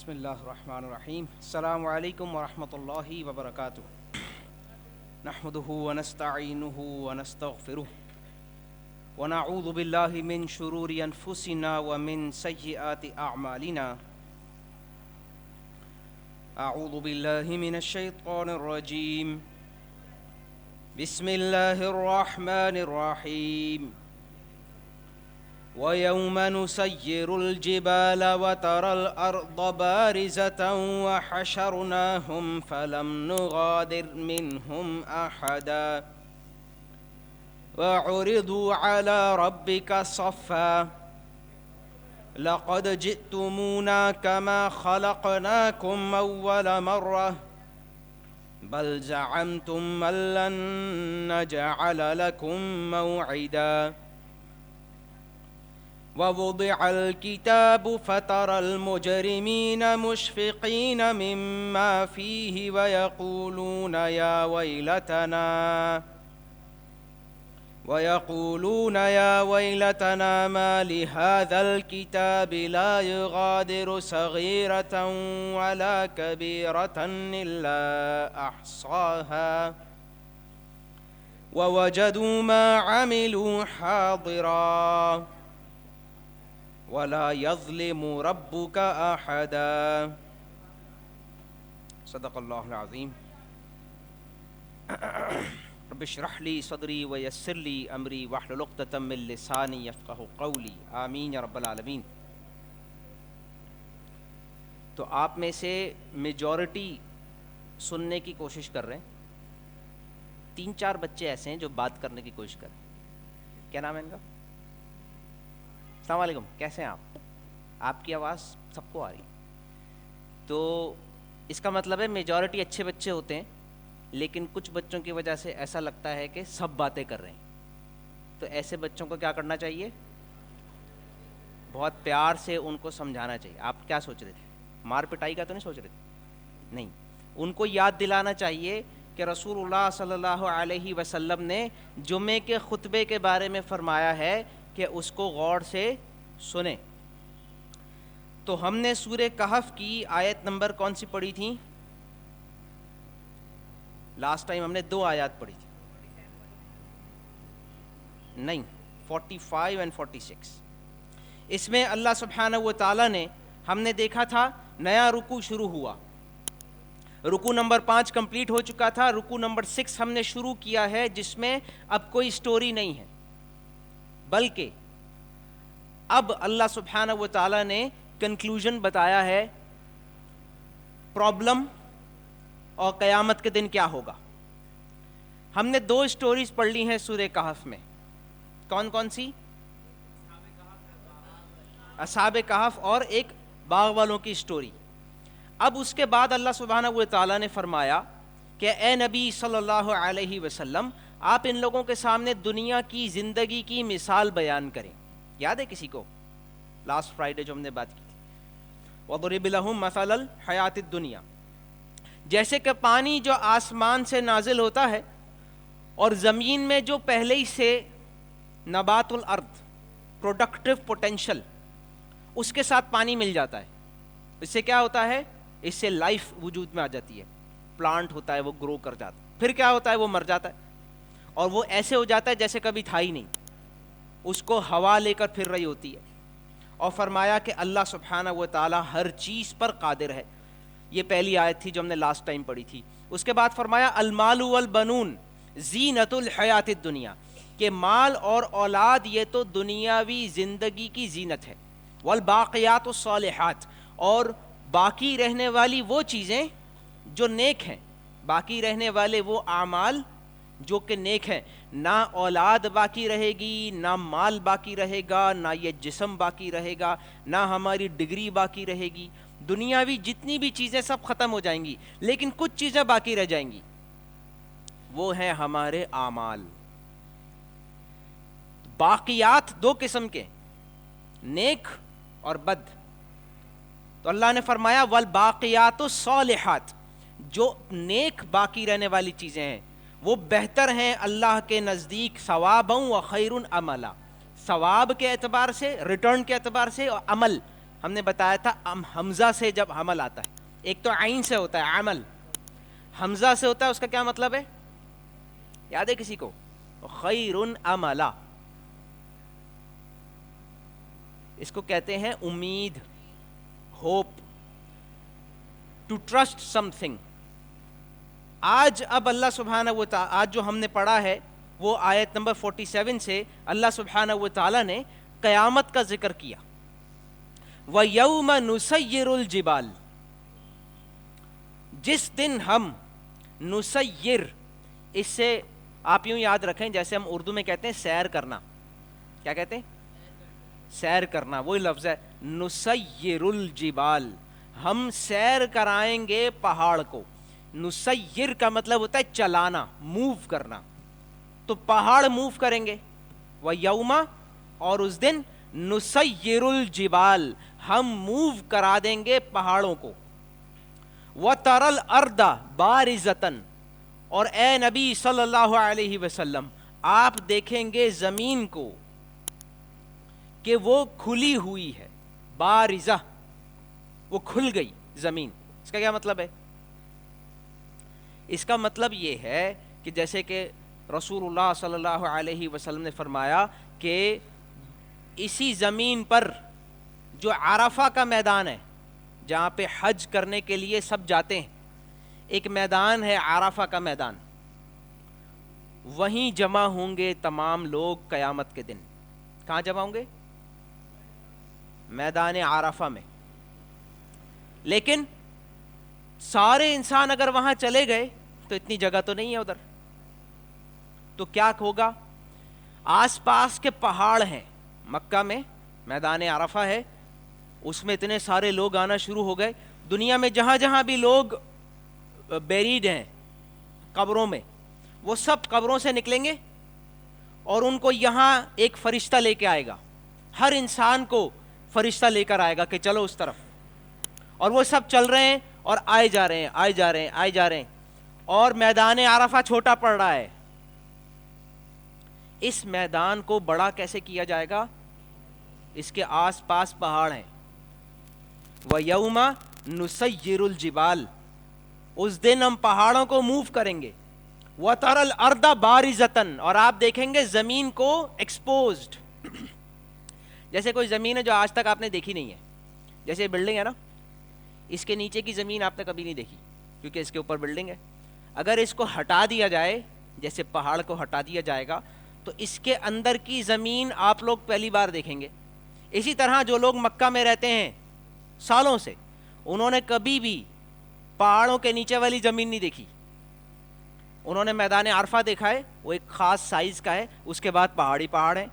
بسم اللہ الرحمن الرحیم. السلام علیکم ورحمۃ اللہ وبرکاتہ. نحمده ونستعینه ونستغفره ونعوذ باللہ من شرور انفسنا ومن سیئات اعمالنا. اعوذ باللہ من الشیطان الرجیم. بسم اللہ الرحمن الرحیم. وَيَوْمَ نُسَيِّرُ الْجِبَالَ وَتَرَى الْأَرْضَ بَارِزَةً وَحَشَرْنَاهُمْ فَلَمْ نُغَادِرْ مِنْهُمْ أَحَدًا وَعُرِضُوا عَلَى رَبِّكَ صَفًّا لَقَدْ جِئْتُمُونَا كَمَا خَلَقْنَاكُمْ أَوَّلَ مَرَّةٍ بَلْ زَعَمْتُمْ أَن لَّن نَّجْعَلَ لَكُم مَّوْعِدًا. ووضع الكتاب فترى المجرمين مشفقين مما فيه ويقولون يا ويلتنا ما لهذا الكتاب لا يغادر صغيرة ولا كبيرة إلا أحصاها ووجدوا ما عملوا حاضرا ولا يظلم ربك أحدا. صدق اللہ العظیم. رب اشرح لي صدری ويسر لي امری واحلل عقدۃ من لسانی یفقہوا قولی. آمین یا رب العالمین. تو آپ میں سے میجورٹی سننے کی کوشش کر رہے ہیں. 3-4 بچے ایسے ہیں جو بات کرنے کی کوشش کر رہے ہیں. کیا نام ہے ان کا؟ السلام علیکم، کیسے ہیں آپ؟ آپ کی آواز سب کو آ رہی. تو اس کا مطلب ہے میجورٹی اچھے بچے ہوتے ہیں، لیکن کچھ بچوں کی وجہ سے ایسا لگتا ہے کہ سب باتیں کر رہے ہیں. تو ایسے بچوں کو کیا کرنا چاہیے؟ بہت پیار سے ان کو سمجھانا چاہیے. آپ کیا سوچ رہے تھے؟ مار پٹائی کا تو نہیں سوچ رہے تھے؟ نہیں. ان کو یاد دلانا چاہیے کہ رسول اللہ صلی اللہ علیہ وسلم نے جمعے کے خطبے کے بارے میں فرمایا ہے کہ اس کو غور سے سنیں. تو ہم نے سورہ کہف کی آیت نمبر کون سی پڑھی تھی؟ لاسٹ ٹائم ہم نے 2 آیات پڑھی تھی. نہیں، 45 اور 46. اس میں اللہ سبحانہ و تعالیٰ نے، ہم نے دیکھا تھا نیا رکوع شروع ہوا. رکوع نمبر 5 کمپلیٹ ہو چکا تھا. رکوع نمبر 6 ہم نے شروع کیا ہے، جس میں اب کوئی سٹوری نہیں ہے، بلکہ اب اللہ سبحانہ و تعالیٰ نے کنکلوژن بتایا ہے، پرابلم اور قیامت کے دن کیا ہوگا. ہم نے 2 سٹوریز پڑھ لی ہیں سورہ کہف میں. کون کون سی؟ اصحاب کہف اور ایک باغ والوں کی سٹوری. اب اس کے بعد اللہ سبحانہ و تعالیٰ نے فرمایا کہ اے نبی صلی اللہ علیہ وسلم، آپ ان لوگوں کے سامنے دنیا کی زندگی کی مثال بیان کریں. یاد ہے کسی کو لاسٹ فرائیڈے جو ہم نے بات کی تھی؟ وَضْرِبْ لَهُمْ مَثَلَ الْحَيَاةِ الدُّنْيَا. جیسے کہ پانی جو آسمان سے نازل ہوتا ہے اور زمین میں جو پہلے ہی سے نبات الارض، پروڈکٹیو پوٹینشل، اس کے ساتھ پانی مل جاتا ہے. اس سے کیا ہوتا ہے؟ اس سے لائف وجود میں آ جاتی ہے. پلانٹ ہوتا ہے، وہ گرو کر جاتا ہے. پھر کیا ہوتا ہے؟ وہ مر جاتا ہے، اور وہ ایسے ہو جاتا ہے جیسے کبھی تھا ہی نہیں. اس کو ہوا لے کر پھر رہی ہوتی ہے. اور فرمایا کہ اللہ سبحانہ و تعالی ہر چیز پر قادر ہے. یہ پہلی آیت تھی جو ہم نے لاسٹ ٹائم پڑھی تھی. اس کے بعد فرمایا المال والبنون زینت الحیات الدنیا، کہ مال اور اولاد یہ تو دنیاوی زندگی کی زینت ہے. والباقیات الصالحات، اور باقی رہنے والی وہ چیزیں جو نیک ہیں، باقی رہنے والے وہ اعمال جو کہ نیک ہیں. نہ اولاد باقی رہے گی، نہ مال باقی رہے گا، نہ یہ جسم باقی رہے گا، نہ ہماری ڈگری باقی رہے گی. دنیاوی جتنی بھی چیزیں سب ختم ہو جائیں گی، لیکن کچھ چیزیں باقی رہ جائیں گی، وہ ہیں ہمارے اعمال. باقیات 2 قسم کے، نیک اور بد. تو اللہ نے فرمایا والباقیات الصالحات، جو نیک باقی رہنے والی چیزیں ہیں وہ بہتر ہیں اللہ کے نزدیک ثوابا و خیر عملا. ثواب کے اعتبار سے، ریٹرن کے اعتبار سے، اور عمل ہم نے بتایا تھا حمزہ سے جب عمل آتا ہے، ایک تو عین سے ہوتا ہے عمل، حمزہ سے ہوتا ہے، اس کا کیا مطلب ہے؟ یاد ہے کسی کو؟ خیر عملا، اس کو کہتے ہیں امید، hope, to trust something. آج اب اللہ سبحانہ و تعالی، آج جو ہم نے پڑھا ہے وہ آیت نمبر 47 سے اللہ سبحانہ و تعالی نے قیامت کا ذکر کیا. وَيَوْمَ نُسَيِّرُ الْجِبَالِ، جس دن ہم نسیر، اس سے آپ یوں یاد رکھیں جیسے ہم اردو میں کہتے ہیں سیر کرنا. کیا کہتے ہیں؟ سیر کرنا، وہی لفظ ہے نسیر الجبال، ہم سیر کرائیں گے پہاڑ کو. نسیر کا مطلب ہوتا ہے چلانا، موو کرنا، تو پہاڑ موو کریں گے. وَيَوْمَ، اور اس دن، نسیر الجبال، ہم موو کرا دیں گے پہاڑوں کو. وَتَرَى الْأَرْضَ بَارِزَةً، اور اے نبی صلی اللہ علیہ وسلم آپ دیکھیں گے زمین کو کہ وہ کھلی ہوئی ہے. بارزہ، وہ کھل گئی زمین. اس کا کیا مطلب ہے؟ اس کا مطلب یہ ہے کہ جیسے کہ رسول اللہ صلی اللہ علیہ وسلم نے فرمایا کہ اسی زمین پر جو عرفہ کا میدان ہے جہاں پہ حج کرنے کے لیے سب جاتے ہیں، ایک میدان ہے عرفہ کا میدان، وہیں جمع ہوں گے تمام لوگ قیامت کے دن. کہاں جمع ہوں گے؟ میدان عرفہ میں. لیکن سارے انسان اگر وہاں چلے گئے تو اتنی جگہ تو نہیں ہے ادھر، تو کیا ہوگا؟ آس پاس کے پہاڑ ہیں، مکہ میں میدان عرفہ ہے، اس میں اتنے سارے لوگ آنا شروع ہو گئے. دنیا میں جہاں جہاں بھی لوگ بیریڈ ہیں قبروں میں، وہ سب قبروں سے نکلیں گے اور ان کو یہاں ایک فرشتہ لے کے آئے گا. ہر انسان کو فرشتہ لے کر آئے گا کہ چلو اس طرف، اور وہ سب چل رہے ہیں اور آئے جا رہے ہیں، آئے جا رہے ہیں، آئے جا رہے ہیں، اور میدان عرفہ چھوٹا پڑ رہا ہے. اس میدان کو بڑا کیسے کیا جائے گا؟ اس کے آس پاس پہاڑ ہیں. وَيَوْمَ نُسَيِّرُ الْجِبَالِ، اس دن ہم پہاڑوں کو موو کریں گے. وَتَرَى الْأَرْضَ بَارِزَةً، اور آپ دیکھیں گے زمین کو ایکسپوزڈ. جیسے کوئی زمین ہے جو آج تک آپ نے دیکھی نہیں ہے، جیسے بلڈنگ ہے نا، اس کے نیچے کی زمین آپ نے کبھی نہیں دیکھی کیونکہ اس کے اوپر بلڈنگ ہے. اگر اس کو ہٹا دیا جائے، جیسے پہاڑ کو ہٹا دیا جائے گا، تو اس کے اندر کی زمین آپ لوگ پہلی بار دیکھیں گے. اسی طرح جو لوگ مکہ میں رہتے ہیں سالوں سے، انہوں نے کبھی بھی پہاڑوں کے نیچے والی زمین نہیں دیکھی. انہوں نے میدان عرفہ دیکھا ہے، وہ ایک خاص سائز کا ہے، اس کے بعد پہاڑی پہاڑ ہیں.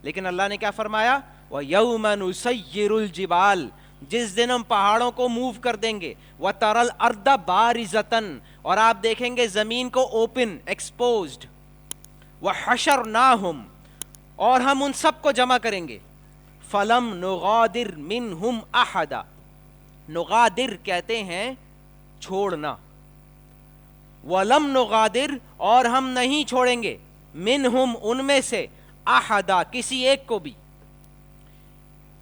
لیکن اللہ نے کیا فرمایا؟ وَيَوْمَ نُسَيِّرُ الْجِبَالِ، جس دن ہم پہاڑوں کو موو کر دیں گے. وَتَرَى الْأَرْضَ بَارِزَةً، اور آپ دیکھیں گے زمین کو اوپن، ایکسپوزڈ. وَحَشَرْنَاهُمْ، اور ہم ان سب کو جمع کریں گے. فَلَمْ نُغَادِرْ مِنْهُمْ أَحَدًا، نغادر کہتے ہیں چھوڑنا. وَلَمْ نُغَادِرْ، اور ہم نہیں چھوڑیں گے، مِنْهُمْ ان میں سے، أَحَدًا کسی ایک کو بھی.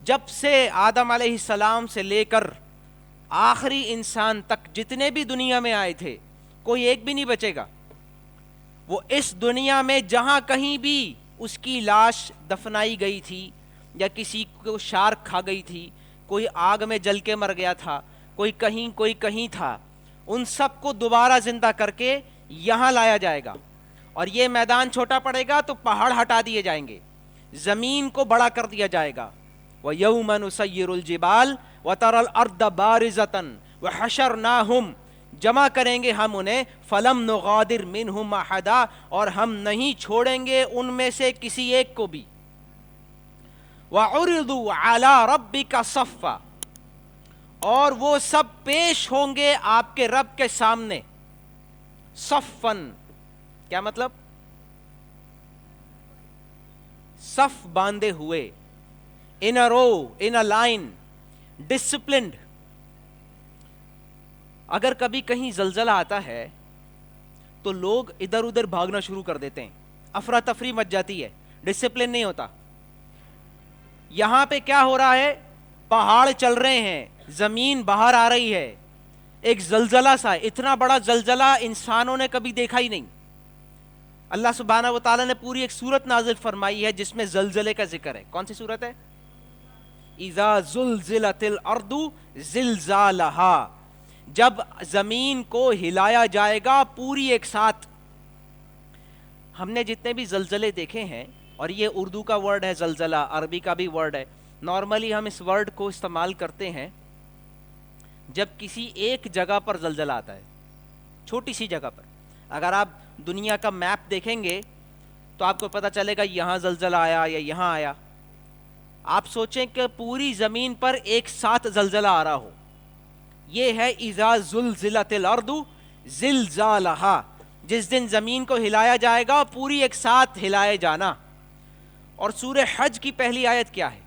جب سے آدم علیہ السلام سے لے کر آخری انسان تک جتنے بھی دنیا میں آئے تھے، کوئی ایک بھی نہیں بچے گا. وہ اس دنیا میں جہاں کہیں بھی اس کی لاش دفنائی گئی تھی، یا کسی کو شارک کھا گئی تھی، کوئی آگ میں جل کے مر گیا تھا، کوئی کہیں تھا، ان سب کو دوبارہ زندہ کر کے یہاں لایا جائے گا. اور یہ میدان چھوٹا پڑے گا تو پہاڑ ہٹا دیے جائیں گے، زمین کو بڑا کر دیا جائے گا. وَيَوْمَ نُسَيِّرُ الْجِبَالِ وَتَرَى الْأَرْضَ بَارِزَةً وَحَشَرْنَاهُمْ، جمع کریں گے ہم انہیں. فَلَمْ نُغَادِرْ مِنْهُمْ أَحَدًا، اور ہم نہیں چھوڑیں گے ان میں سے کسی ایک کو بھی. وَعُرِضُوا عَلَى رَبِّكَ صَفًّا، اور وہ سب پیش ہوں گے آپ کے رب کے سامنے. صفًا کیا مطلب؟ صف باندھے ہوئے، in a row, in a line, disciplined. اگر کبھی کہیں زلزلہ آتا ہے تو لوگ ادھر ادھر بھاگنا شروع کر دیتے ہیں، افراتفری مچ جاتی ہے، ڈسپلن نہیں ہوتا. یہاں پہ کیا ہو رہا ہے؟ پہاڑ چل رہے ہیں, زمین باہر آ رہی ہے, ایک زلزلہ سا ہے. اتنا بڑا زلزلہ انسانوں نے کبھی دیکھا ہی نہیں. اللہ سبحانہ و تعالیٰ نے پوری ایک سورت نازل فرمائی ہے جس میں زلزلے کا ذکر ہے. کون سی سورت ہے؟ اذا زلزلت الارض زلزالہا, جب زمین کو ہلایا جائے گا پوری ایک ساتھ. ہم نے جتنے بھی زلزلے دیکھے ہیں, اور یہ اردو کا ورڈ ہے زلزلہ, عربی کا بھی ورڈ ہے, نارملی ہم اس ورڈ کو استعمال کرتے ہیں جب کسی ایک جگہ پر زلزلہ آتا ہے, چھوٹی سی جگہ پر. اگر آپ دنیا کا میپ دیکھیں گے تو آپ کو پتہ چلے گا یہاں زلزلہ آیا یا یہاں آیا. آپ سوچیں کہ پوری زمین پر ایک ساتھ زلزلہ آ رہا ہو, یہ ہے اذا زلزلت الارض زلزالہا, جس دن زمین کو ہلایا جائے گا پوری ایک ساتھ ہلائے جانا. اور سورہ حج کی پہلی آیت کیا ہے؟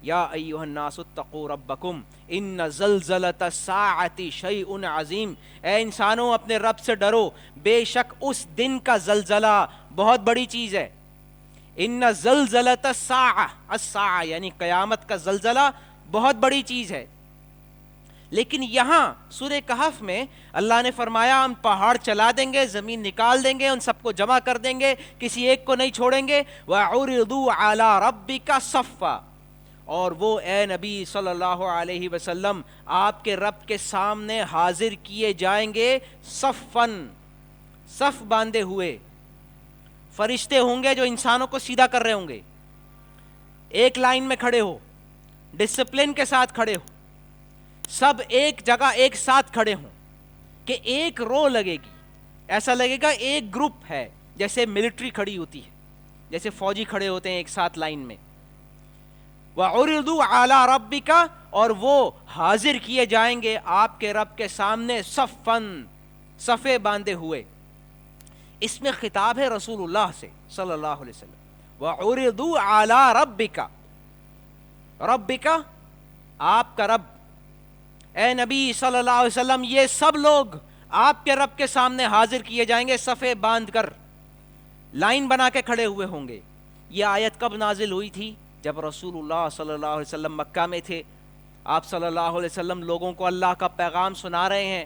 یا ایھا الناس اتقوا ربکم ان زلزلۃ الساعۃ شیء عظیم, اے انسانوں اپنے رب سے ڈرو, بے شک اس دن کا زلزلہ بہت بڑی چیز ہے. ان زلزلۃ الساعۃ, الساعۃ یعنی قیامت کا زلزلہ بہت بڑی چیز ہے. لیکن یہاں سورہ کہف میں اللہ نے فرمایا ہم پہاڑ چلا دیں گے, زمین نکال دیں گے, ان سب کو جمع کر دیں گے, کسی ایک کو نہیں چھوڑیں گے. وَعُرِضُوا عَلَىٰ رَبِّكَ صَفًّا, اور وہ اے نبی صلی اللہ علیہ وسلم آپ کے رب کے سامنے حاضر کیے جائیں گے صفاً, صف باندھے ہوئے. فرشتے ہوں گے جو انسانوں کو سیدھا کر رہے ہوں گے, ایک لائن میں کھڑے ہو, ڈسپلن کے ساتھ کھڑے ہو, سب ایک جگہ ایک ساتھ کھڑے ہوں کہ ایک رو لگے گی, ایسا لگے گا ایک گروپ ہے, جیسے ملٹری کھڑی ہوتی ہے, جیسے فوجی کھڑے ہوتے ہیں ایک ساتھ لائن میں. وَعُرِضُوا عَلَىٰ رَبِّكَ, اور وہ حاضر کیے جائیں گے آپ کے رب کے سامنے صفاً, صفے باندھے ہوئے. اس میں خطاب ہے رسول اللہ سے صلی اللہ علیہ وسلم. وَعُرِضُوا عَلَىٰ رَبِّكَ, رَبِّكَ آپ کا رب, اے نبی صلی اللہ علیہ وسلم یہ سب لوگ آپ کے رب کے سامنے حاضر کیے جائیں گے, صفے باندھ کر لائن بنا کے کھڑے ہوئے ہوں گے. یہ آیت کب نازل ہوئی تھی؟ جب رسول اللہ صلی اللہ علیہ وسلم مکہ میں تھے. آپ صلی اللہ علیہ وسلم لوگوں کو اللہ کا پیغام سنا رہے ہیں,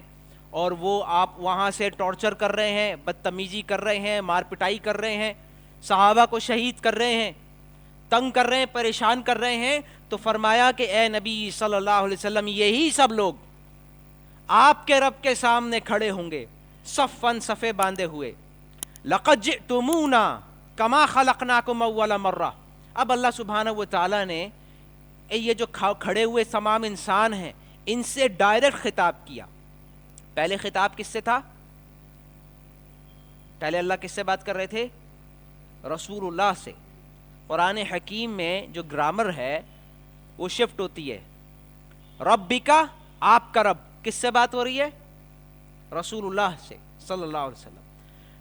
اور وہ آپ وہاں سے ٹارچر کر رہے ہیں, بدتمیزی کر رہے ہیں, مار پٹائی کر رہے ہیں, صحابہ کو شہید کر رہے ہیں, تنگ کر رہے ہیں, پریشان کر رہے ہیں. تو فرمایا کہ اے نبی صلی اللہ علیہ وسلم یہی سب لوگ آپ کے رب کے سامنے کھڑے ہوں گے صفاً, صفے باندھے ہوئے. لَقَدْ جِئْتُمُونَا كَمَا خَلَقْنَاكُمْ أَوَّلَ مَرَّةٍ. اب اللہ سبحانہ و تعالیٰ نے یہ جو کھڑے ہوئے تمام انسان ہیں ان سے ڈائریکٹ خطاب کیا. پہلے خطاب کس سے تھا؟ پہلے اللہ کس سے بات کر رہے تھے؟ رسول اللہ سے. قرآن حکیم میں جو گرامر ہے وہ شفٹ ہوتی ہے. ربک, آپ کا رب, کس سے بات ہو رہی ہے؟ رسول اللہ سے صلی اللہ علیہ وسلم.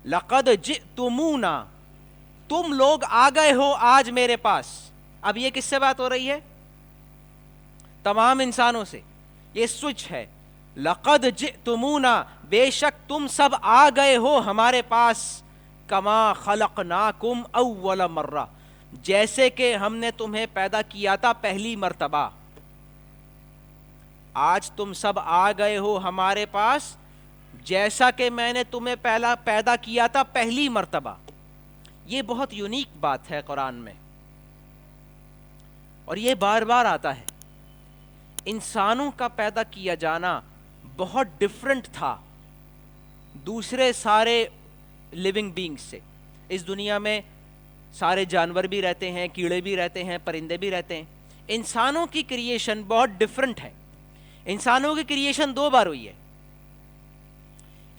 لقد جئتمونا, تم لوگ آ گئے ہو آج میرے پاس. اب یہ کس سے بات ہو رہی ہے؟ تمام انسانوں سے. یہ سوئچ ہے. لقد جئتمونا, بے شک تم سب آ گئے ہو ہمارے پاس. کما خلقناکم اول مرہ, جیسے کہ ہم نے تمہیں پیدا کیا تھا پہلی مرتبہ. آج تم سب آ گئے ہو ہمارے پاس جیسا کہ میں نے تمہیں پہلا پیدا کیا تھا پہلی مرتبہ. یہ بہت یونیک بات ہے قرآن میں, اور یہ بار بار آتا ہے. انسانوں کا پیدا کیا جانا بہت ڈفرنٹ تھا دوسرے سارے لیونگ بینگز سے. اس دنیا میں سارے جانور بھی رہتے ہیں, کیڑے بھی رہتے ہیں, پرندے بھی رہتے ہیں. انسانوں کی کریشن بہت ڈفرنٹ ہے. انسانوں کی کریشن دو بار ہوئی ہے.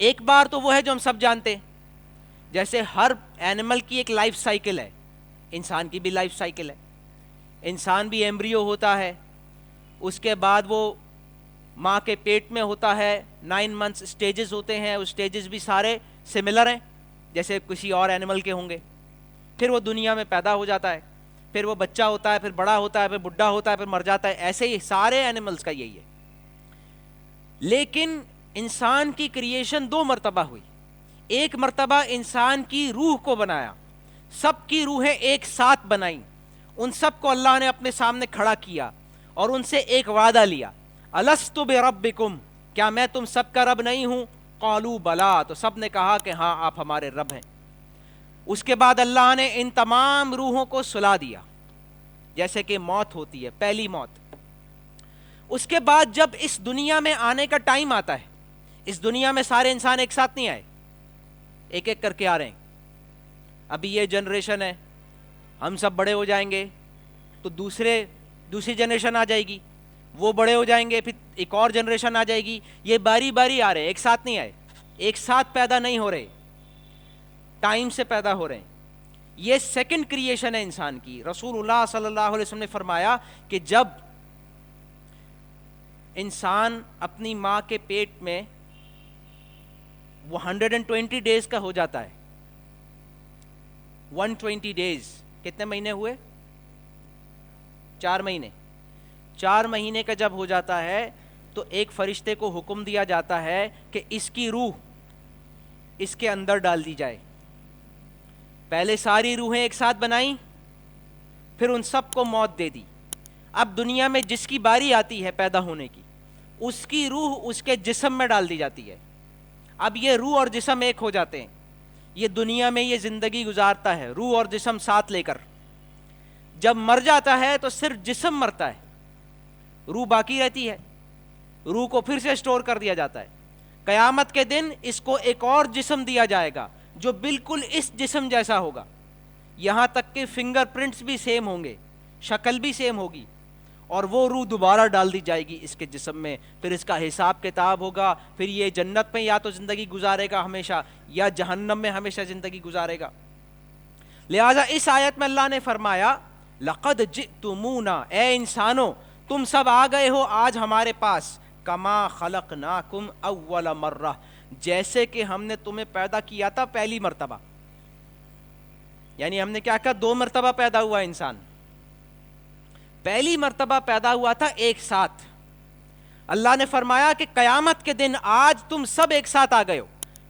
ایک بار تو وہ ہے جو ہم سب جانتے ہیں, جیسے ہر اینیمل کی ایک لائف سائیکل ہے, انسان کی بھی لائف سائیکل ہے. انسان بھی ایمبریو ہوتا ہے, اس کے بعد وہ ماں کے پیٹ میں ہوتا ہے, 9 months سٹیجز ہوتے ہیں, اس سٹیجز بھی سارے سملر ہیں جیسے کسی اور اینیمل کے ہوں گے. پھر وہ دنیا میں پیدا ہو جاتا ہے, پھر وہ بچہ ہوتا ہے, پھر بڑا ہوتا ہے, پھر بڈھا ہوتا ہے, پھر مر جاتا ہے. ایسے ہی سارے اینیملز کا یہی ہے. لیکن انسان کی کریشن 2 مرتبہ ہوئی. ایک مرتبہ انسان کی روح کو بنایا, سب کی روحیں ایک ساتھ بنائیں, ان سب کو اللہ نے اپنے سامنے کھڑا کیا, اور ان سے ایک وعدہ لیا, الست بربکم, کیا میں تم سب کا رب نہیں ہوں؟ قالوا بلا, تو سب نے کہا کہ ہاں آپ ہمارے رب ہیں. اس کے بعد اللہ نے ان تمام روحوں کو سلا دیا, جیسے کہ موت ہوتی ہے, پہلی موت. اس کے بعد جب اس دنیا میں آنے کا ٹائم آتا ہے, اس دنیا میں سارے انسان ایک ساتھ نہیں آئے, ایک ایک کر کے آ رہے ہیں. ابھی یہ جنریشن ہے, ہم سب بڑے ہو جائیں گے تو دوسری جنریشن آ جائے گی, وہ بڑے ہو جائیں گے, پھر ایک اور جنریشن آ جائے گی. یہ باری باری آ رہے ہیں, ایک ساتھ نہیں آئے, ایک ساتھ پیدا نہیں ہو رہے, ٹائم سے پیدا ہو رہے ہیں. یہ سیکنڈ کریشن ہے انسان کی. رسول اللہ صلی اللہ علیہ وسلم نے فرمایا کہ جب انسان اپنی ماں کے پیٹ میں وہ 120 ڈیز کا ہو جاتا ہے, 120 ڈیز, کتنے مہینے ہوئے؟ 4 مہینے. 4 مہینے کا جب ہو جاتا ہے تو ایک فرشتے کو حکم دیا جاتا ہے کہ اس کی روح اس کے اندر ڈال دی جائے. پہلے ساری روحیں ایک ساتھ بنائیں, پھر ان سب کو موت دے دی. اب دنیا میں جس کی باری آتی ہے پیدا ہونے کی, اس کی روح اس کے جسم میں ڈال دی جاتی ہے. اب یہ روح اور جسم ایک ہو جاتے ہیں. یہ دنیا میں یہ زندگی گزارتا ہے روح اور جسم ساتھ لے کر. جب مر جاتا ہے تو صرف جسم مرتا ہے, روح باقی رہتی ہے. روح کو پھر سے اسٹور کر دیا جاتا ہے. قیامت کے دن اس کو ایک اور جسم دیا جائے گا جو بالکل اس جسم جیسا ہوگا, یہاں تک کہ فنگر پرنٹس بھی سیم ہوں گے, شکل بھی سیم ہوگی, اور وہ روح دوبارہ ڈال دی جائے گی اس کے جسم میں. پھر اس کا حساب کتاب ہوگا, پھر یہ جنت میں یا تو زندگی گزارے گا ہمیشہ, یا جہنم میں ہمیشہ زندگی گزارے گا. لہٰذا اس آیت میں اللہ نے فرمایا لقد جئتمونا, اے انسانوں تم سب آ گئے ہو آج ہمارے پاس, کما خلقناکم اول مرہ, جیسے کہ ہم نے تمہیں پیدا کیا تھا پہلی مرتبہ. یعنی ہم نے کیا کہا, 2 مرتبہ پیدا ہوا انسان, پہلی مرتبہ پیدا ہوا تھا ایک ساتھ. اللہ نے فرمایا کہ قیامت کے دن آج تم سب ایک ساتھ آ گئے ہو,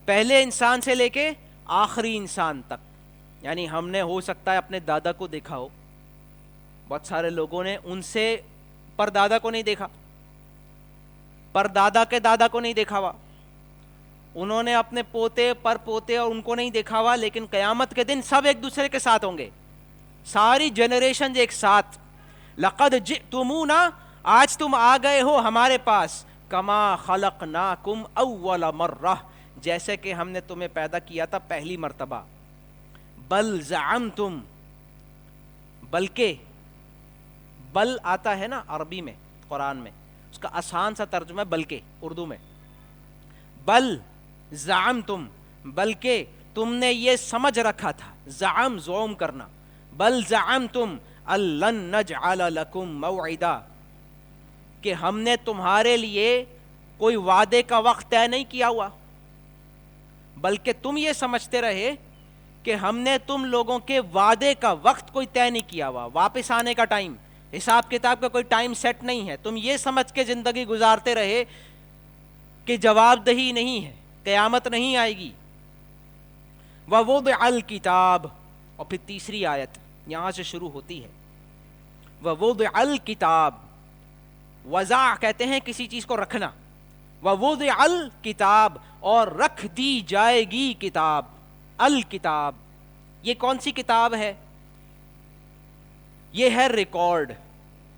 پہلے انسان سے لے کے آخری انسان تک. یعنی ہم نے ہو سکتا ہے اپنے دادا کو دیکھا ہو, بہت سارے لوگوں نے ان سے پر دادا کو نہیں دیکھا, پر دادا کے دادا کو نہیں دیکھا ہوا, انہوں نے اپنے پوتے پر پوتے اور ان کو نہیں دیکھا ہوا. لیکن قیامت کے دن سب ایک دوسرے کے ساتھ ہوں گے, ساری جنریشن ایک ساتھ. لقد جئتمونا, آج تم آ گئے ہو ہمارے پاس, کما خلقناکم اول مرہ, جیسے کہ ہم نے تمہیں پیدا کیا تھا پہلی مرتبہ. بل زعمتم, بلکہ, بل آتا ہے نا عربی میں قرآن میں, اس کا آسان سا ترجمہ ہے بلکہ اردو میں. بل زعمتم, بلکہ تم نے یہ سمجھ رکھا تھا, زعم کرنا. بل زعمتم لن نجعل لکم موعدا, کہ ہم نے تمہارے لیے کوئی وعدے کا وقت طے نہیں کیا ہوا, بلکہ تم یہ سمجھتے رہے کہ ہم نے تم لوگوں کے وعدے کا وقت کوئی طے نہیں کیا ہوا, واپس آنے کا ٹائم, حساب کتاب کا کوئی ٹائم سیٹ نہیں ہے. تم یہ سمجھ کے زندگی گزارتے رہے کہ جواب دہی نہیں ہے, قیامت نہیں آئے گی. ووضع الکتاب, اور پھر تیسری آیت یہاں سے شروع ہوتی ہے, ووضع الکتاب, وضع کہتے ہیں کسی چیز کو رکھنا, ووضع الکتاب, اور رکھ دی جائے گی کتاب. الکتاب, یہ کون سی کتاب ہے؟ یہ ہے ریکارڈ,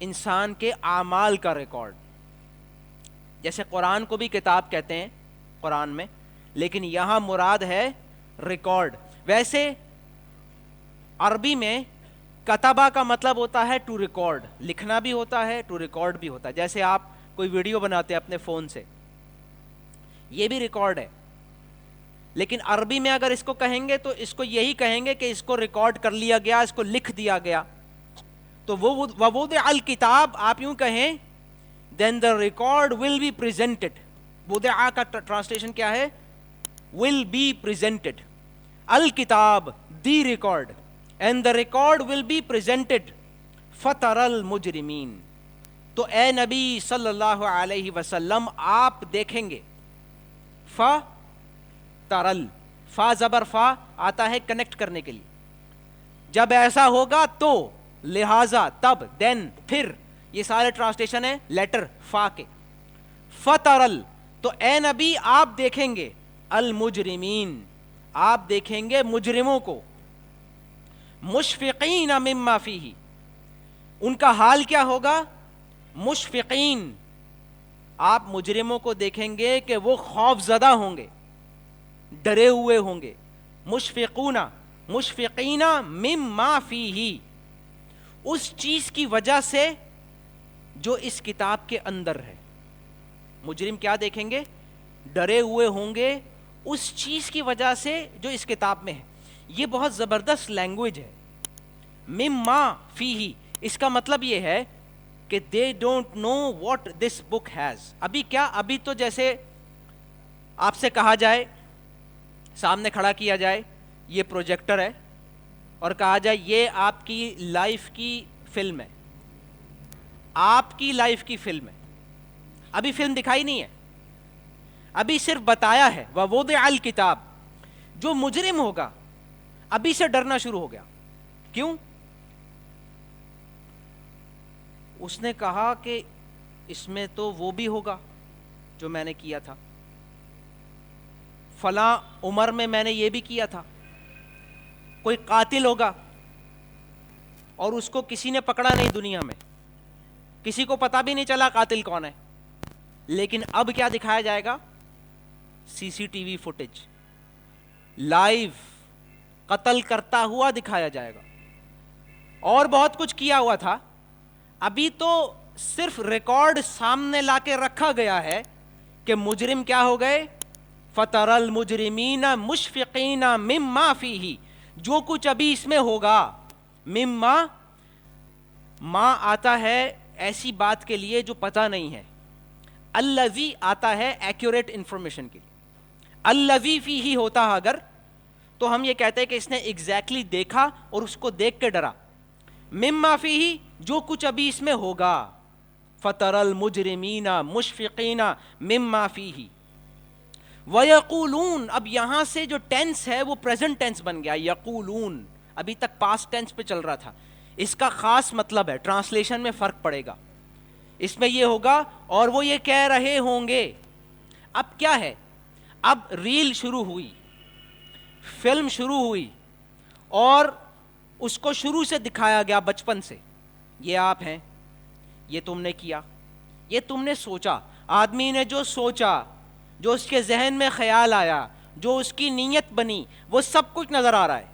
انسان کے اعمال کا ریکارڈ. جیسے قرآن کو بھی کتاب کہتے ہیں قرآن میں, لیکن یہاں مراد ہے ریکارڈ. ویسے عربی میں کتبہ کا مطلب ہوتا ہے ٹو ریکارڈ, لکھنا بھی ہوتا ہے, ٹو ریکارڈ بھی ہوتا ہے. جیسے آپ کوئی ویڈیو بناتے ہیں اپنے فون سے, یہ بھی ریکارڈ ہے. لیکن عربی میں اگر اس کو کہیں گے تو اس کو یہی کہیں گے کہ اس کو ریکارڈ کر لیا گیا, اس کو لکھ دیا گیا. تو وہ ووضع الکتاب آپ یوں کہیں, then the record will be presented. وضع کا ٹرانسلیشن کیا ہے؟ will be presented. الکتاب, the record, and the record will be presented. فَتَرَى الْمُجْرِمِينَ, تو اے نبی صلی اللہ علیہ وسلم آپ دیکھیں گے. ترل, فا زبر فا آتا ہے کنیکٹ کرنے کے لیے. جب ایسا ہوگا تو, لہذا, تب, دین, پھر, یہ سارے ٹرانسلیشن ہے لیٹر فا کے. فترل تو اے نبی آپ دیکھیں گے المجرمین آپ دیکھیں گے مجرموں کو مشفقین مما فیہ ان کا حال کیا ہوگا مشفقین آپ مجرموں کو دیکھیں گے کہ وہ خوف زدہ ہوں گے ڈرے ہوئے ہوں گے. مشفقین مما فیہ اس چیز کی وجہ سے جو اس کتاب کے اندر ہے. مجرم کیا دیکھیں گے ڈرے ہوئے ہوں گے اس چیز کی وجہ سے جو اس کتاب میں ہے. یہ بہت زبردست لینگویج ہے مما فیہ. اس کا مطلب یہ ہے کہ they don't know what this book has. ابھی کیا ابھی تو جیسے آپ سے کہا جائے سامنے کھڑا کیا جائے یہ پروجیکٹر ہے اور کہا جائے یہ آپ کی لائف کی فلم ہے آپ کی لائف کی فلم ہے. ابھی فلم دکھائی نہیں ہے ابھی صرف بتایا ہے ووضع الکتاب. جو مجرم ہوگا ابھی سے ڈرنا شروع ہو گیا. کیوں؟ اس نے کہا کہ اس میں تو وہ بھی ہوگا جو میں نے کیا تھا فلاں عمر میں نے یہ بھی کیا تھا. کوئی قاتل ہوگا اور اس کو کسی نے پکڑا نہیں دنیا میں کسی کو پتہ بھی نہیں چلا قاتل کون ہے. لیکن اب کیا دکھایا جائے گا C C T V footage live قتل کرتا ہوا دکھایا جائے گا. اور بہت کچھ کیا ہوا تھا ابھی تو صرف ریکارڈ سامنے لا کے رکھا گیا ہے کہ مجرم کیا ہو گئے فتر المجرمین مشفقین مما فیہ. جو کچھ ابھی اس میں ہوگا مما ما آتا ہے ایسی بات کے لیے جو پتہ نہیں ہے. الذی آتا ہے ایکوریٹ انفارمیشن کے لیے. الذی فیہ ہوتا اگر تو ہم یہ کہتے ہیں کہ اس نے ایگزیکٹلی دیکھا اور اس کو دیکھ کے ڈرا. مما فیہ جو کچھ ابھی اس میں ہوگا فتر المجرمین مشفقین مما فیہ. وَيَقُولُونَ اب یہاں سے جو ٹینس ہے وہ پریزنٹ ٹینس بن گیا. یقولون ابھی تک پاسٹ ٹینس پہ چل رہا تھا. اس کا خاص مطلب ہے ٹرانسلیشن میں فرق پڑے گا. اس میں یہ ہوگا اور وہ یہ کہہ رہے ہوں گے. اب کیا ہے اب ریل شروع ہوئی فلم شروع ہوئی اور اس کو شروع سے دکھایا گیا بچپن سے. یہ آپ ہیں یہ تم نے کیا یہ تم نے سوچا. آدمی نے جو سوچا جو اس کے ذہن میں خیال آیا جو اس کی نیت بنی وہ سب کچھ نظر آ رہا ہے.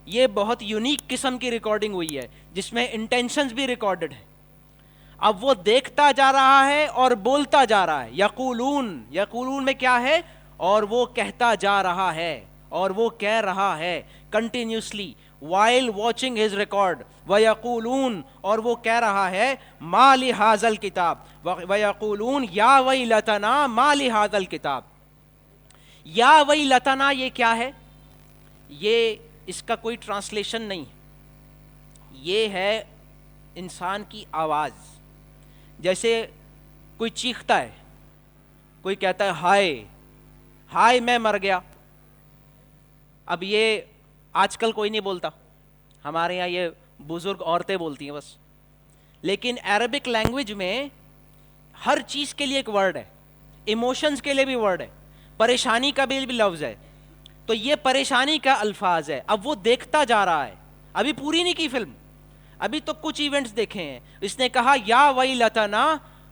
یہ بہت یونیک قسم کی ریکارڈنگ ہوئی ہے جس میں انٹینشنز بھی ریکارڈڈ ہیں. اب وہ دیکھتا جا رہا ہے اور بولتا جا رہا ہے. یقولون میں کیا ہے اور وہ کہتا جا رہا ہے اور وہ کہہ رہا ہے continuously while watching his record. وَيَقُولُونَ اور وہ کہہ رہا ہے مَا لِهَذَا الْكِتَابِ. وَيَقُولُونَ یا وَيْلَتَنَا مَا لِهَذَا الْكِتَابِ. یا وَيْلَتَنَا یہ کیا ہے یہ اس کا کوئی ٹرانسلیشن نہیں. یہ ہے انسان کی آواز. جیسے کوئی چیختا ہے کوئی کہتا ہے ہائے میں مر گیا. اب یہ آج کل کوئی نہیں بولتا ہمارے یہاں یہ بزرگ عورتیں بولتی ہیں بس. لیکن عربک لینگویج میں ہر چیز کے لیے ایک ورڈ ہے. ایموشنز کے لیے بھی ورڈ ہے پریشانی کا بھی لفظ ہے. تو یہ پریشانی کا الفاظ ہے. اب وہ دیکھتا جا رہا ہے ابھی پوری نہیں کی فلم ابھی تو کچھ ایونٹس دیکھے ہیں. اس نے کہا یا ویلتنا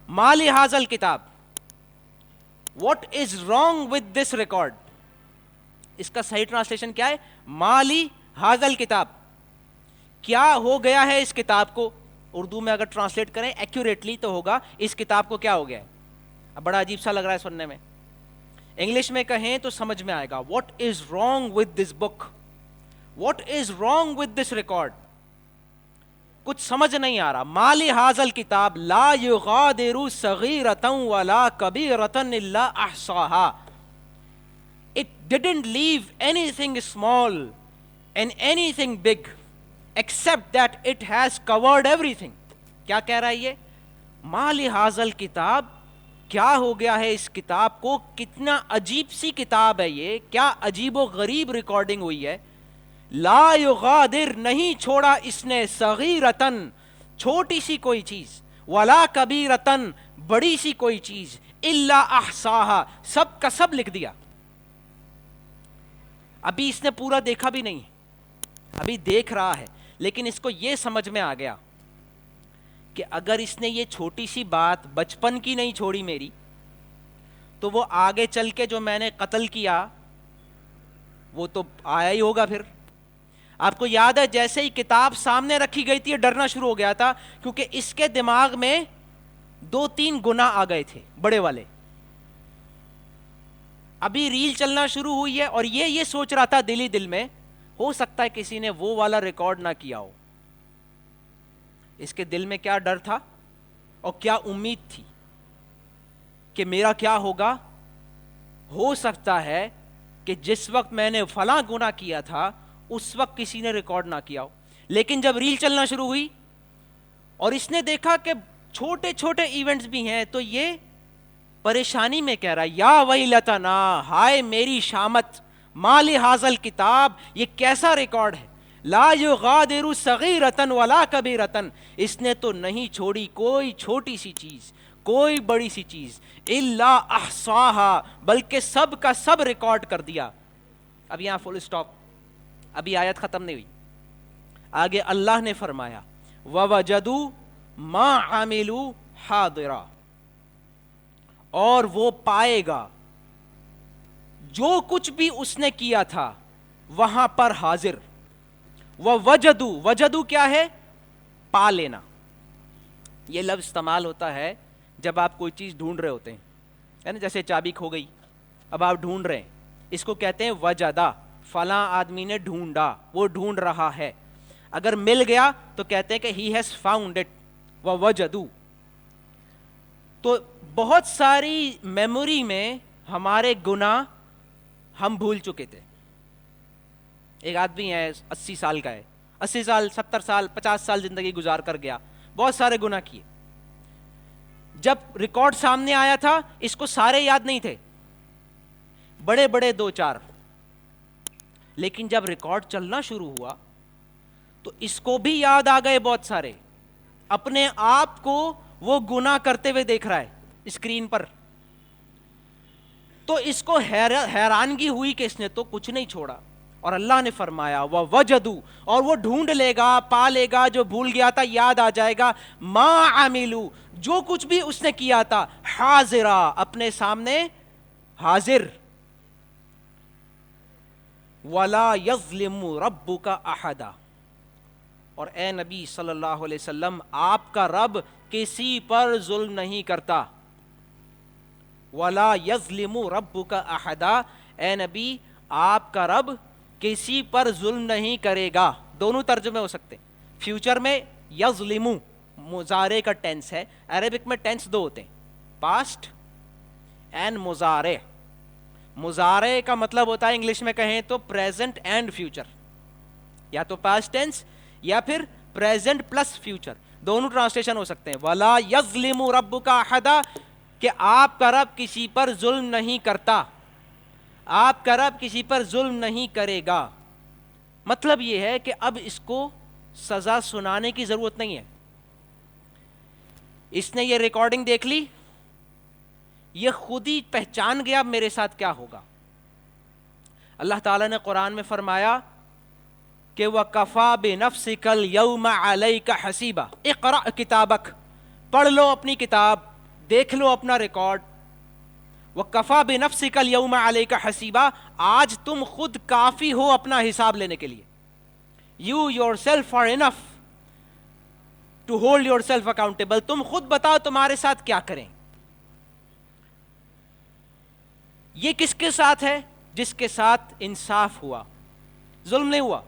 ما لہذا الکتاب. What is wrong with this record. اس کا صحیح ٹرانسلیشن کیا ہے مالی حاضل کتاب. کیا ہو گیا ہے اس کتاب کو. اردو میں اگر ٹرانسلیٹ کریں ایکوریٹلی تو ہوگا اس کتاب کو کیا ہو گیا ہے. اب بڑا عجیب سا لگ رہا ہے سننے میں. انگلش میں کہیں تو سمجھ میں آئے گا what is wrong with this book what is wrong with this record. کچھ سمجھ نہیں آ رہا. مالی حاضل کتاب لا یغادر صغیرۃ ولا کبیرۃ الا احصاها. It didn't leave anything small and anything big except that it has covered everything. کیا کہہ رہا ہے یہ ما لہذا الکتاب. کیا ہو گیا ہے اس کتاب کو. کتنا عجیب سی کتاب ہے یہ. کیا عجیب و غریب ریکارڈنگ ہوئی ہے. لا یغادر نہیں چھوڑا اس نے صغیرتن چھوٹی سی کوئی چیز ولا کبیرتن بڑی سی کوئی چیز الا احصاها سب کا سب لکھ دیا. ابھی اس نے پورا دیکھا بھی نہیں, ابھی دیکھ رہا ہے, لیکن اس کو یہ سمجھ میں آ گیا کہ اگر اس نے یہ چھوٹی سی بات بچپن کی نہیں چھوڑی میری, تو وہ آگے چل کے جو میں نے قتل کیا وہ تو آیا ہی ہوگا. پھر آپ کو یاد ہے جیسے ہی کتاب سامنے رکھی گئی تھی ڈرنا شروع ہو گیا تھا, کیونکہ اس کے دماغ میں 2-3 گناہ آ گئے تھے بڑے والے. ابھی ریل چلنا شروع ہوئی ہے اور یہ سوچ رہا تھا دل ہی دل میں, ہو سکتا ہے کسی نے وہ والا ریکارڈ نہ کیا ہو. اس کے دل میں کیا ڈر تھا اور کیا امید تھی کہ میرا کیا ہوگا. ہو سکتا ہے کہ جس وقت میں نے فلاں گناہ کیا تھا اس وقت کسی نے ریکارڈ نہ کیا ہو. لیکن جب ریل چلنا شروع ہوئی اور اس نے دیکھا کہ چھوٹے چھوٹے ایونٹس بھی ہیں, تو یہ پریشانی میں کہہ رہا ہے یا ویلتنا, ہائے میری شامت, ما لہذا کتاب, یہ کیسا ریکارڈ ہے, لا یغادر صغیرۃ ولا کبیرۃ, اس نے تو نہیں چھوڑی کوئی چھوٹی سی چیز کوئی بڑی سی چیز, الا احصاها بلکہ سب کا سب ریکارڈ کر دیا. اب یہاں فل اسٹاپ, ابھی آیت ختم نہیں ہوئی. آگے اللہ نے فرمایا ووجدوا ما عملوا حاضرا, اور وہ پائے گا جو کچھ بھی اس نے کیا تھا وہاں پر حاضر. ووجدوا, وجدوا کیا ہے, پا لینا. یہ لفظ استعمال ہوتا ہے جب آپ کوئی چیز ڈھونڈ رہے ہوتے ہیں, ہے نا, جیسے چابی کھو گئی, اب آپ ڈھونڈ رہے ہیں, اس کو کہتے ہیں وجدا, فلاں آدمی نے ڈھونڈا, وہ ڈھونڈ رہا ہے. اگر مل گیا تو کہتے ہیں کہ he has found it. ووجدوا, تو بہت ساری میموری میں ہمارے گناہ ہم بھول چکے تھے. ایک آدمی ہے 80 سال کا ہے, 80 سال 70 سال 50 سال زندگی گزار کر گیا, بہت سارے گناہ کیے. جب ریکارڈ سامنے آیا تھا اس کو سارے یاد نہیں تھے, بڑے بڑے 2-4, لیکن جب ریکارڈ چلنا شروع ہوا تو اس کو بھی یاد آ گئے بہت سارے. اپنے آپ کو وہ گناہ کرتے ہوئے دیکھ رہا ہے اسکرین پر, تو اس کو حیرانگی ہوئی کہ اس نے تو کچھ نہیں چھوڑا. اور اللہ نے فرمایا ووجدوا, اور وہ ڈھونڈ لے گا, پا لے گا, جو بھول گیا تھا یاد آ جائے گا, ما عملوا جو کچھ بھی اس نے کیا تھا, حاضرا اپنے سامنے حاضر. ولا یظلم ربک احدا, اور اے نبی صلی اللہ علیہ وسلم آپ کا رب کسی پر ظلم نہیں کرتا. ولا یظلم ربک احدا, اے نبی آپ کا رب کسی پر ظلم نہیں کرے گا. دونوں ترجمے ہو سکتے ہیں. فیوچر میں یظلم مضارع کا ٹینس ہے, عربک میں ٹینس 2 ہوتے ہیں, پاسٹ اینڈ مضارع. مضارع کا مطلب ہوتا ہے انگلش میں کہیں تو پریزنٹ اینڈ فیوچر, یا تو پاسٹ ٹینس یا پھر پریزنٹ پلس فیوچر, دونوں ٹرانسلیشن ہو سکتے ہیں. ولا یظلم ربک احدا, کہ آپ کا رب کسی پر ظلم نہیں کرتا, آپ کا رب کسی پر ظلم نہیں کرے گا. مطلب یہ ہے کہ اب اس کو سزا سنانے کی ضرورت نہیں ہے. اس نے یہ ریکارڈنگ دیکھ لی, یہ خود ہی پہچان گیا میرے ساتھ کیا ہوگا. اللہ تعالیٰ نے قرآن میں فرمایا کہ وَكَفَى بِنَفْسِكَ الْيَوْمَ عَلَيْكَ حَسِيبًا, اقرأ کتابک, پڑھ لو اپنی کتاب, دیکھ لو اپنا ریکارڈ. وَكَفَى بِنَفْسِكَ الْيَوْمَ عَلَيْكَ حَسِيبًا, آج تم خود کافی ہو اپنا حساب لینے کے لیے. You yourself are enough to hold yourself accountable. تم خود بتاؤ تمہارے ساتھ کیا کریں. یہ کس کے ساتھ ہے؟ جس کے ساتھ انصاف ہوا, ظلم نہیں ہوا,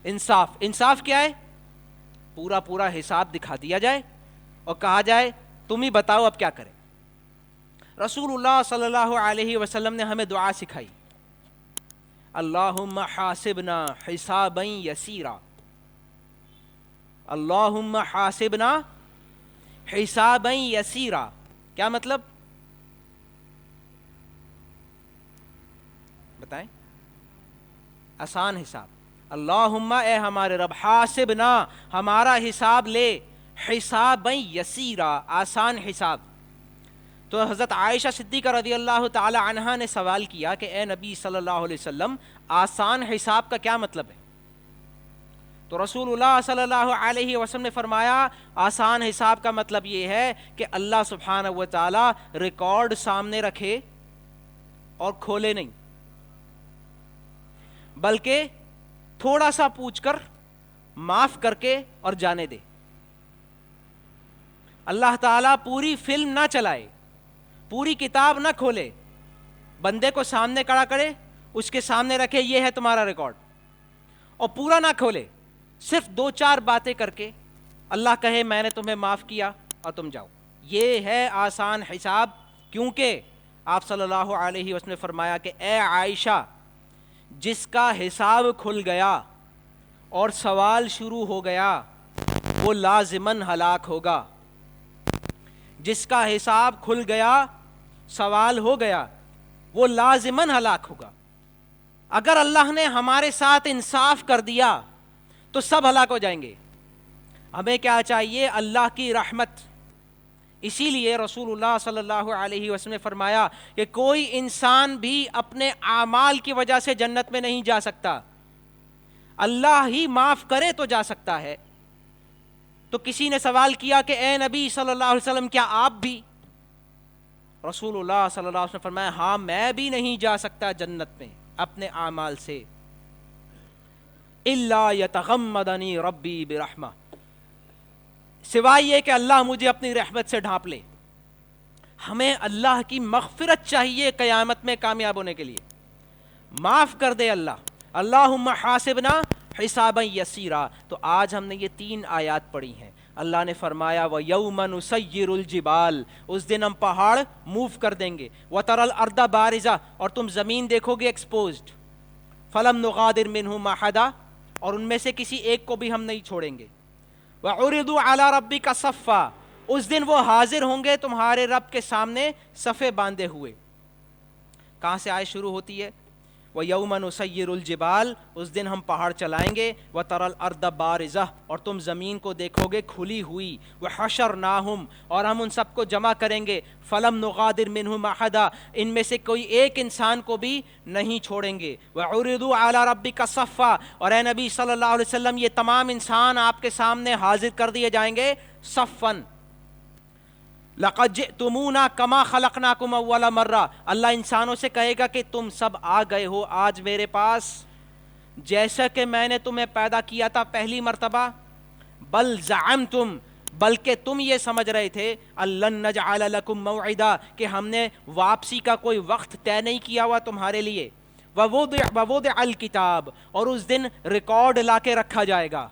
انصاف. انصاف کیا ہے؟ پورا پورا حساب دکھا دیا جائے اور کہا جائے تم ہی بتاؤ اب کیا کریں. رسول اللہ صلی اللہ علیہ وسلم نے ہمیں دعا سکھائی, اللہم حاسبنا حسابا یسیرا, اللہم حاسبنا حسابا یسیرا. کیا مطلب بتائیں؟ آسان حساب. اللہم, اے ہمارے رب, حاسبنا ہمارا حساب لے, حسابًا یسیرا، آسان حساب۔ تو حضرت عائشہ صدیقہ رضی اللہ تعالی عنہا نے سوال کیا کہ اے نبی صلی اللہ علیہ وسلم، آسان حساب کا کیا مطلب ہے؟ تو رسول اللہ صلی اللہ علیہ وسلم نے فرمایا آسان حساب کا مطلب یہ ہے کہ اللہ سبحانہ و تعالی ریکارڈ سامنے رکھے اور کھولے نہیں، بلکہ تھوڑا سا پوچھ کر معاف کر کے اور جانے دے۔ اللہ تعالیٰ پوری فلم نہ چلائے، پوری کتاب نہ کھولے، بندے کو سامنے کھڑا کرے، اس کے سامنے رکھے یہ ہے تمہارا ریکارڈ، اور پورا نہ کھولے، صرف 2-4 باتیں کر کے اللہ کہے میں نے تمہیں معاف کیا اور تم جاؤ۔ یہ ہے آسان حساب، کیونکہ آپ صلی اللہ علیہ وسلم نے فرمایا کہ اے عائشہ، جس کا حساب کھل گیا اور سوال شروع ہو گیا وہ لازماً ہلاک ہوگا۔ جس کا حساب کھل گیا، سوال ہو گیا، وہ لازماً ہلاک ہوگا۔ اگر اللہ نے ہمارے ساتھ انصاف کر دیا تو سب ہلاک ہو جائیں گے۔ ہمیں کیا چاہیے؟ اللہ کی رحمت۔ اسی لیے رسول اللہ صلی اللہ علیہ وسلم نے فرمایا کہ کوئی انسان بھی اپنے اعمال کی وجہ سے جنت میں نہیں جا سکتا، اللہ ہی معاف کرے تو جا سکتا ہے۔ تو کسی نے سوال کیا کہ اے نبی صلی اللہ علیہ وسلم، کیا آپ بھی؟ رسول اللہ صلی اللہ علیہ وسلم نے فرمایا ہاں، میں بھی نہیں جا سکتا جنت میں اپنے اعمال سے، الا یتغمدنی ربی برحمہ، سوائے یہ کہ اللہ مجھے اپنی رحمت سے ڈھانپ لے۔ ہمیں اللہ کی مغفرت چاہیے قیامت میں کامیاب ہونے کے لیے، معاف کر دے اللہ۔ اللہم حاسبنا حسابا یسیرا۔ تو آج ہم نے یہ 3 آیات پڑھی ہیں۔ اللہ نے فرمایا وَيَوْمَ نُسَيِّرُ الْجِبَالِ، اس دن ہم پہاڑ موو کر دیں گے، وَتَرَى الْأَرْضَ بَارِزَةً، اور تم زمین دیکھو گے ایکسپوزڈ، فَلَمْ نُغَادِرْ مِنْهُمْ أَحَدًا، اور ان میں سے کسی ایک کو بھی ہم نہیں چھوڑیں گے۔ وَعُرِضُوا عَلَى رَبِّكَ صَفًّا، اس دن وہ حاضر ہوں گے تمہارے رب کے سامنے صفے باندھے ہوئے۔ کہاں سے آیت شروع ہوتی ہے؟ وَيَوْمَ نُسَيِّرُ الْجِبَالِ، اس دن ہم پہاڑ چلائیں گے، وَتَرَى الْأَرْضَ بَارِزَةً، اور تم زمین کو دیکھو گے کھلی ہوئی، وَحَشَرْنَاهُمْ، اور ہم ان سب کو جمع کریں گے، فَلَمْ نُغَادِرْ مِنْهُمْ أَحَدًا، ان میں سے کوئی ایک انسان کو بھی نہیں چھوڑیں گے۔ وَعُرِضُوا عَلَى رَبِّكَ صَفًّا، اور اے نبی صلی اللہ علیہ وسلم یہ تمام انسان آپ کے سامنے حاضر کر دیے جائیں گے صفًا۔ لَقَدْ جِئْتُمُونَا كَمَا خَلَقْنَاكُمْ أَوَّلَ مَرَّةٍ، اللہ انسانوں سے کہے گا کہ تم سب آ گئے ہو آج میرے پاس جیسا کہ میں نے تمہیں پیدا کیا تھا پہلی مرتبہ۔ بل زعمتم، بلکہ تم یہ سمجھ رہے تھے أَلَّن نَّجْعَلَ لَكُم مَّوْعِدًا، کہ ہم نے واپسی کا کوئی وقت طے نہیں کیا ہوا تمہارے لیے۔ وَوُضِعَ الْكِتَابُ، اور اس دن ریکارڈ لا کے رکھا جائے گا۔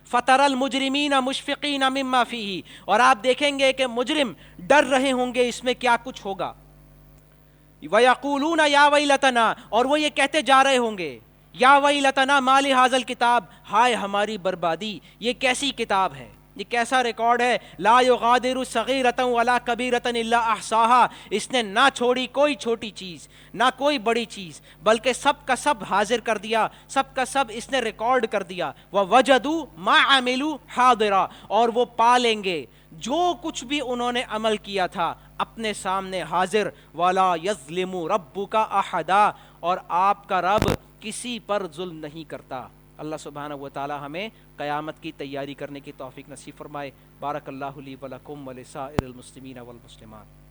فَتَرَى الْمُجْرِمِينَ مُشْفِقِينَ مِمَّا فِيهِ، اور آپ دیکھیں گے کہ مجرم ڈر رہے ہوں گے اس میں کیا کچھ ہوگا۔ وَيَقُولُونَ يَا وَيْلَتَنَا، اور وہ یہ کہتے جا رہے ہوں گے یا وَيْلَتَنَا مَا لِهَذَا الْكِتَابِ، ہائے ہماری بربادی، یہ کیسی کتاب ہے، یہ کیسا ریکارڈ ہے۔ لا یغادر صغیرۃ ولا کبیرۃ الا احصاها، اس نے نہ چھوڑی کوئی چھوٹی چیز نہ کوئی بڑی چیز، بلکہ سب کا سب حاضر کر دیا، سب کا سب اس نے ریکارڈ کر دیا۔ ووجدوا ما عملوا حاضرا، اور وہ پا لیں گے جو کچھ بھی انہوں نے عمل کیا تھا اپنے سامنے حاضر۔ ولا یظلم ربک احدا، اور آپ کا رب کسی پر ظلم نہیں کرتا۔ اللہ سبحانہ و تعالی ہمیں قیامت کی تیاری کرنے کی توفیق نصیب فرمائے۔ بارک اللہ لی ولکم ولسائر المسلمین والمسلمات۔